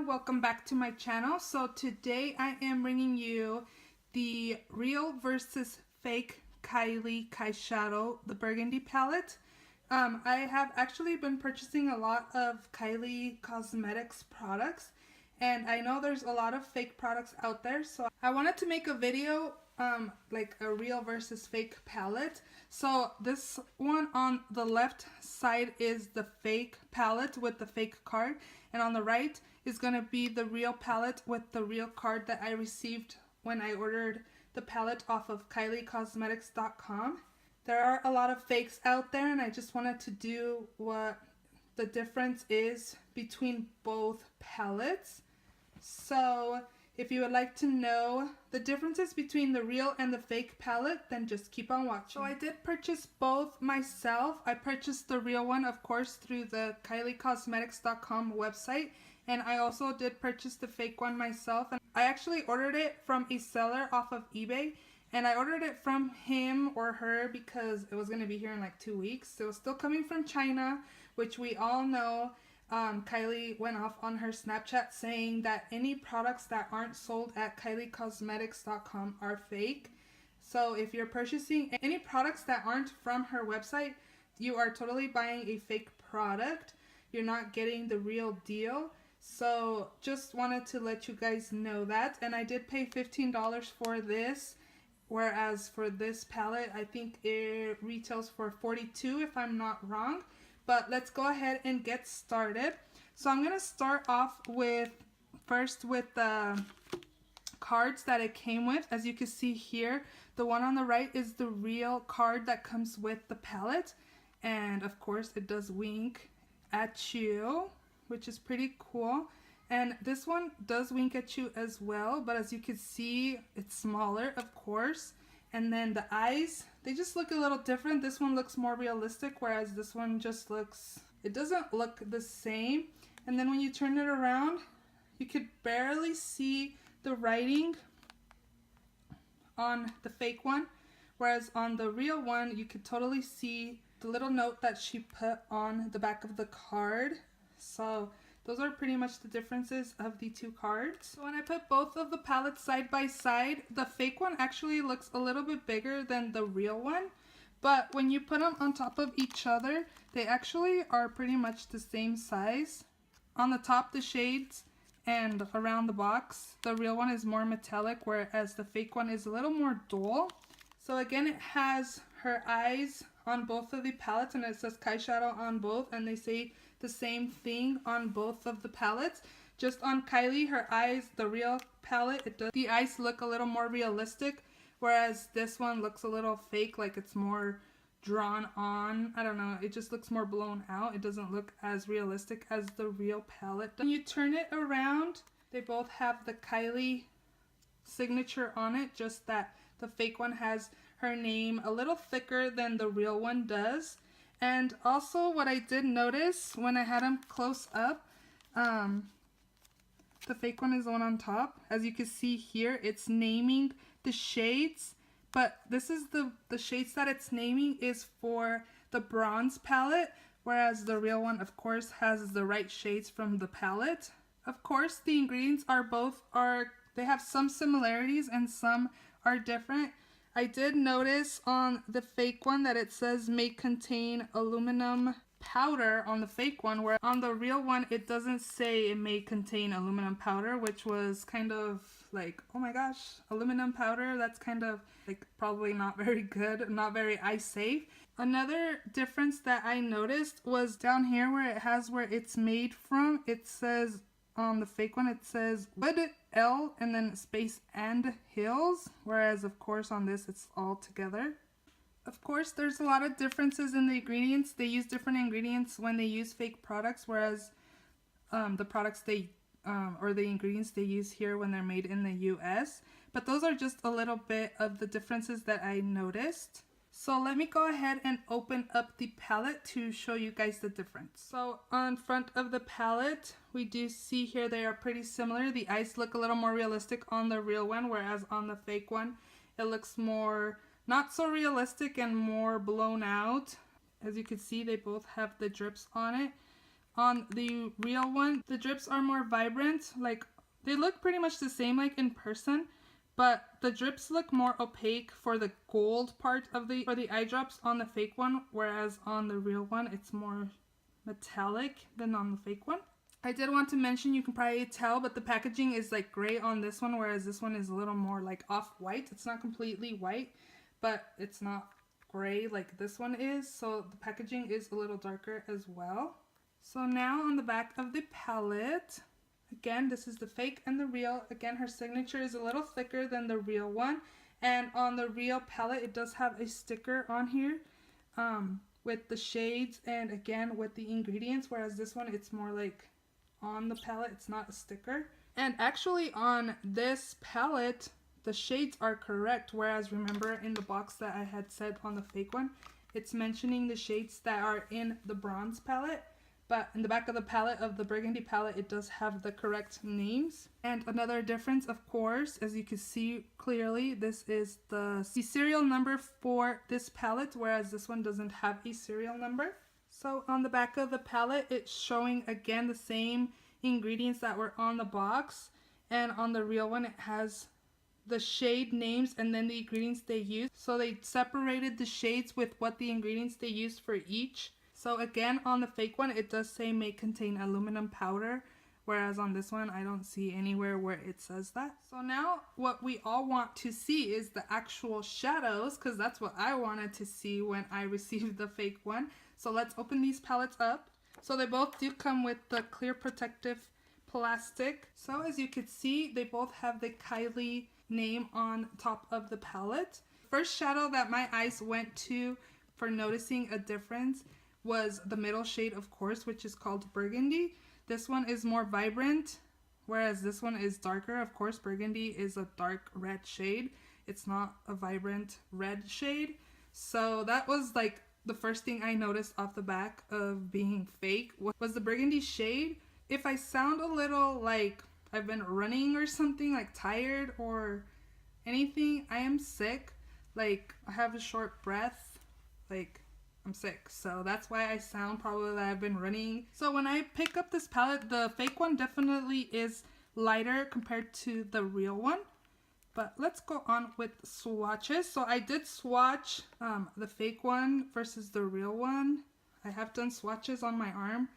welcome back to my channel. So today I am bringing you the real versus fake Kylie Kyshadow, the Burgundy palette. I have actually been purchasing a lot of Kylie Cosmetics products, and I know there's a lot of fake products out there, so I wanted to make a video like a real versus fake palette. So this one on the left side is the fake palette with the fake card, and on the right is going to be the real palette with the real card that I received when I ordered the palette off of KylieCosmetics.com. There are a lot of fakes out there, and I just wanted to do what the difference is between both palettes. So if you would like to know the differences between the real and the fake palette, then just keep on watching. So I did purchase both myself. I purchased the real one, of course, through the KylieCosmetics.com website, and I also did purchase the fake one myself. And I actually ordered it from a seller off of eBay, and I ordered it from him or her because it was going to be here in like 2 weeks. So it was still coming from China, which we all know. Kylie went off on her Snapchat saying that any products that aren't sold at KylieCosmetics.com are fake. So if you're purchasing any products that aren't from her website, you are totally buying a fake product. You're not getting the real deal. So just wanted to let you guys know that. And I did pay $15 for this, whereas for this palette I think it retails for $42 if I'm not wrong. But let's go ahead and get started. So I'm going to start off first with the cards that it came with. As you can see here, the one on the right is the real card that comes with the palette. And of course it does wink at you, which is pretty cool. And this one does wink at you as well, but as you can see, it's smaller, of course. And then the eyes, they just look a little different. This one looks more realistic, whereas this one just looks, it doesn't look the same. And then when you turn it around, you could barely see the writing on the fake one, whereas on the real one, you could totally see the little note that she put on the back of the card. So those are pretty much the differences of the two cards. So when I put both of the palettes side by side, the fake one actually looks a little bit bigger than the real one. But when you put them on top of each other, they actually are pretty much the same size. On the top, the shades, and around the box, the real one is more metallic, whereas the fake one is a little more dull. So again, it has her eyes on both of the palettes, and it says Kyshadow on both, and they say the same thing on both of the palettes. Just on Kylie, her eyes, the real palette, the eyes look a little more realistic, whereas this one looks a little fake, like it's more drawn on. I don't know, it just looks more blown out. It doesn't look as realistic as the real palette. When you turn it around, they both have the Kylie signature on it, just that the fake one has her name a little thicker than the real one does. And also what I did notice when I had them close up, the fake one is the one on top. As you can see here, it's naming the shades, but this is the shades that it's naming is for the bronze palette, whereas the real one, of course, has the right shades from the palette. Of course, the ingredients they have some similarities and some are different. I did notice on the fake one that it says may contain aluminum powder on the fake one, where on the real one it doesn't say it may contain aluminum powder, which was kind of like, oh my gosh, aluminum powder, that's kind of like probably not very good, not very eye safe. Another difference that I noticed was down here where it has where it's made from. It says on the fake one, it says Wood L and then space and Hills, whereas of course on this it's all together. Of course, there's a lot of differences in the ingredients. They use different ingredients when they use fake products, whereas the products or the ingredients they use here when they're made in the US. But those are just a little bit of the differences that I noticed. So let me go ahead and open up the palette to show you guys the difference. So on front of the palette, we do see here they are pretty similar. The eyes look a little more realistic on the real one, whereas on the fake one, it looks more, not so realistic and more blown out. As you can see, they both have the drips on it. on the real one, the drips are more vibrant. Like, they look pretty much the same like in person, but the drips look more opaque for the gold part of the eye drops on the fake one, whereas on the real one it's more metallic than on the fake one. I did want to mention, you can probably tell, but the packaging is like gray on this one, whereas this one is a little more like off-white. It's not completely white, but it's not gray like this one is, so the packaging is a little darker as well. So now on the back of the palette, again, this is the fake and the real. Again, her signature is a little thicker than the real one, and on the real palette it does have a sticker on here with the shades and again with the ingredients, whereas this one it's more like on the palette, it's not a sticker. And actually on this palette the shades are correct, whereas remember in the box that I had said on the fake one, it's mentioning the shades that are in the bronze palette, but in the back of the palette of the Burgundy palette it does have the correct names. And another difference, of course, as you can see clearly, this is the serial number for this palette, whereas this one doesn't have a serial number. So on the back of the palette it's showing again the same ingredients that were on the box, and on the real one it has the shade names and then the ingredients they used. So they separated the shades with what the ingredients they used for each. So again, on the fake one it does say may contain aluminum powder, whereas on this one I don't see anywhere where it says that. So now what we all want to see is the actual shadows, because that's what I wanted to see when I received the fake one. So let's open these palettes up. So they both do come with the clear protective plastic. So as you can see, they both have the Kylie name on top of the palette. First shadow that my eyes went to for noticing a difference was the middle shade, of course, which is called Burgundy. This one is more vibrant, whereas this one is darker. Of course, Burgundy is a dark red shade. It's not a vibrant red shade. So that was like the first thing I noticed off the back of being fake was the Burgundy shade. If I sound a little like I've been running or something, like tired or anything, I am sick. Like I have a short breath, like I'm sick. So that's why I sound probably that I've been running. So when I pick up this palette, the fake one definitely is lighter compared to the real one. But let's go on with swatches. So I did swatch the fake one versus the real one. I have done swatches on my arm,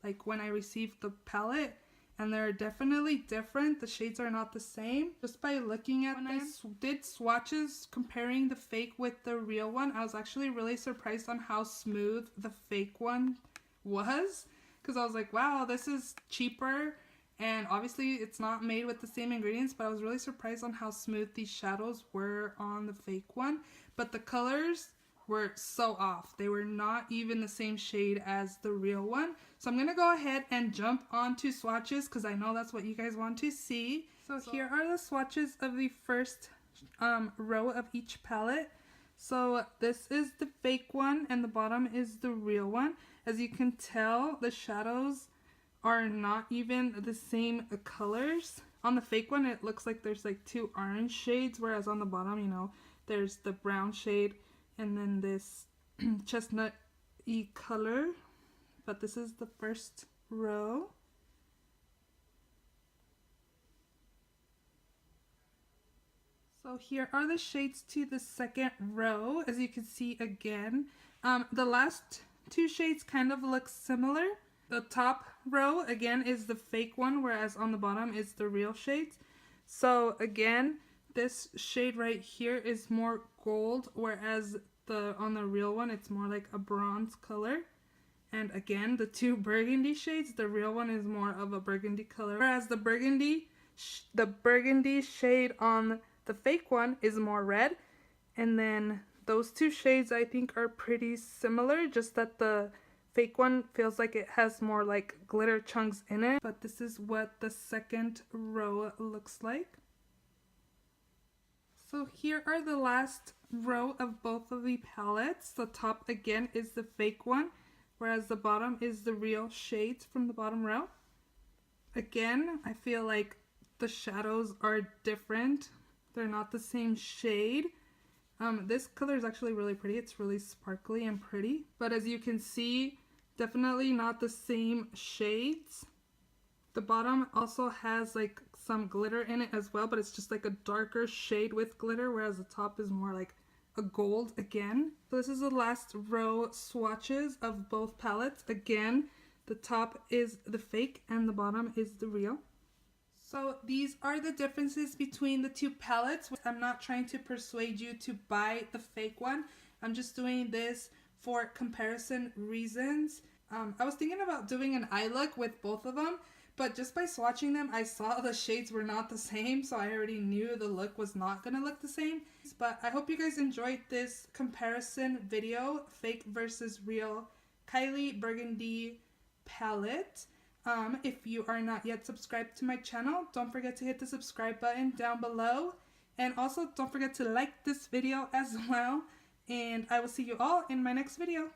like when I received the palette, and they're definitely different. The shades are not the same. Just by looking at them, when I did swatches comparing the fake with the real one, I was actually really surprised on how smooth the fake one was. Because I was like, wow, this is cheaper. And obviously it's not made with the same ingredients, but I was really surprised on how smooth these shadows were on the fake one. But the colors were so off. They were not even the same shade as the real one. So I'm going to go ahead and jump onto swatches because I know that's what you guys want to see. So here are the swatches of the first row of each palette. So this is the fake one and the bottom is the real one. As you can tell, the shadows are not even the same colors. On the fake one it looks like there's like two orange shades, whereas on the bottom, you know, there's the brown shade and then this chestnut-y color. But this is the first row. So here are the shades to the second row. As you can see again, the last two shades kind of look similar. The top row again is the fake one, whereas on the bottom is the real shades. So again, this shade right here is more gold, whereas on the real one it's more like a bronze color. And again, the two burgundy shades, the real one is more of a burgundy color, whereas the burgundy shade on the fake one is more red. And then those two shades I think are pretty similar, just that the fake one feels like it has more like glitter chunks in it. But this is what the second row looks like. So here are the last row of both of the palettes. The top again is the fake one, whereas the bottom is the real shades from the bottom row. Again, I feel like the shadows are different. They're not the same shade. This color is actually really pretty. It's really sparkly and pretty. But as you can see, Definitely not the same shades. The bottom also has like some glitter in it as well, but it's just like a darker shade with glitter, whereas the top is more like a gold again. So this is the last row swatches of both palettes. Again, the top is the fake and the bottom is the real. So these are the differences between the two palettes. I'm not trying to persuade you to buy the fake one. I'm just doing this for comparison reasons. I was thinking about doing an eye look with both of them, but just by swatching them, I saw the shades were not the same, so I already knew the look was not gonna look the same. But I hope you guys enjoyed this comparison video, fake versus real Kylie Burgundy palette. If you are not yet subscribed to my channel, don't forget to hit the subscribe button down below. And also don't forget to like this video as well. And I will see you all in my next video.